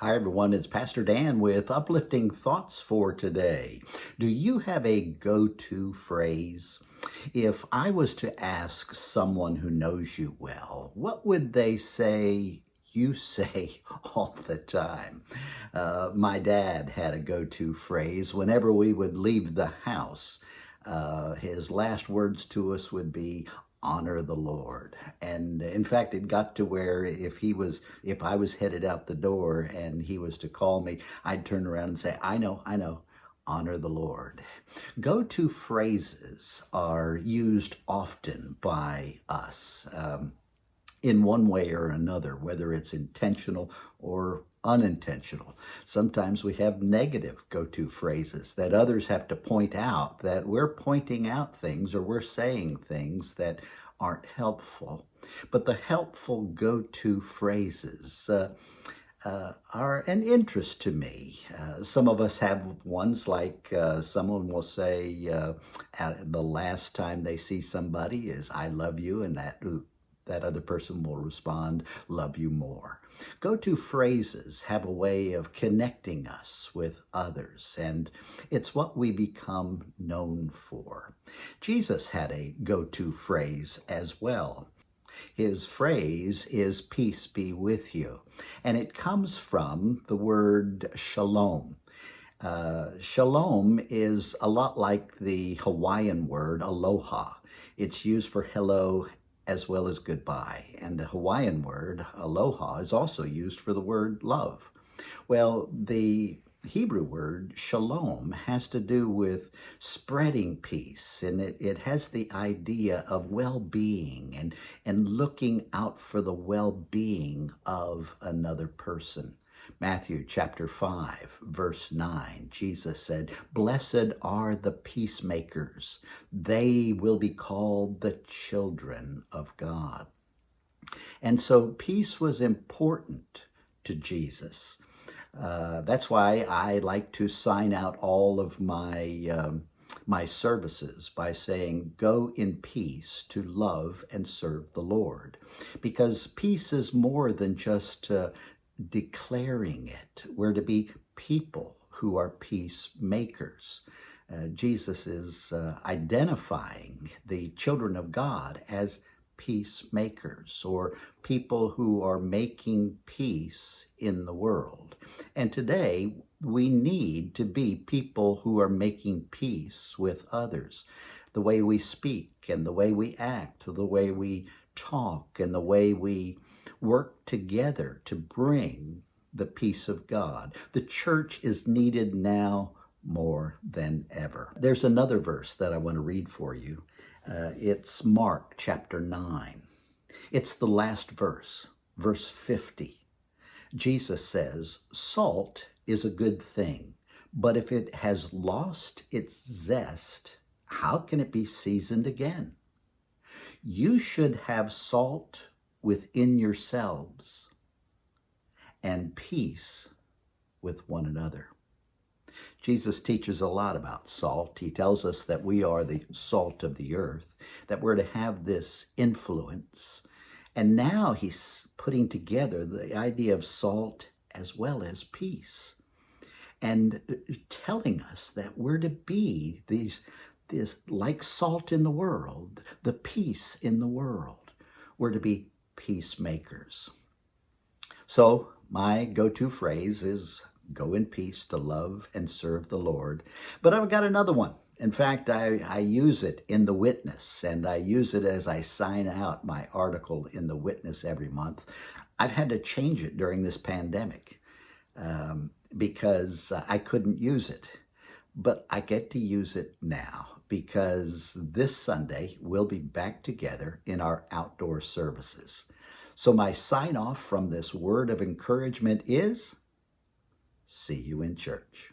Hi, everyone. It's Pastor Dan with uplifting thoughts for today. Do you have a go-to phrase? If I was to ask someone who knows you well, what would they say you say all the time? My dad had a go-to phrase whenever we would leave the house. His last words to us would be, honor the Lord. And in fact, it got to where if I was headed out the door and he was to call me, I'd turn around and say, I know, honor the Lord. Go-to phrases are used often by us. In one way or another, whether it's intentional or unintentional. Sometimes we have negative go-to phrases that others have to point out that we're pointing out things or we're saying things that aren't helpful. But the helpful go-to phrases are an interest to me. Some of us have ones like someone will say the last time they see somebody is, I love you, and that other person will respond, love you more. Go-to phrases have a way of connecting us with others, and it's what we become known for. Jesus had a go-to phrase as well. His phrase is, peace be with you, and it comes from the word shalom. Shalom is a lot like the Hawaiian word aloha. It's used for hello as well as goodbye. And the Hawaiian word, aloha, is also used for the word love. Well, the Hebrew word shalom has to do with spreading peace, and it has the idea of well-being and looking out for the well-being of another person. Matthew chapter 5, verse 9, Jesus said, blessed are the peacemakers. They will be called the children of God. And so peace was important to Jesus. That's why I like to sign out all of my services by saying, go in peace to love and serve the Lord. Because peace is more than just declaring it. We're to be people who are peacemakers. Jesus is identifying the children of God as peacemakers, or people who are making peace in the world. And today, we need to be people who are making peace with others. The way we speak and the way we act, the way we talk and the way we work together to bring the peace of God. The church is needed now more than ever. There's another verse that I want to read for you. It's Mark chapter 9. It's the last verse, verse 50. Jesus says, salt is a good thing, but if it has lost its zest, how can it be seasoned again? You should have salt within yourselves and peace with one another. Jesus teaches a lot about salt. He tells us that we are the salt of the earth, that we're to have this influence. And now he's putting together the idea of salt as well as peace, and telling us that we're to be this like salt in the world, the peace in the world. We're to be peacemakers. So my go-to phrase is go in peace to love and serve the Lord. But I've got another one. In fact, I use it in the Witness, and I use it as I sign out my article in the Witness every month. I've had to change it during this pandemic because I couldn't use it. But I get to use it now because this Sunday we'll be back together in our outdoor services. So my sign off from this word of encouragement is, see you in church.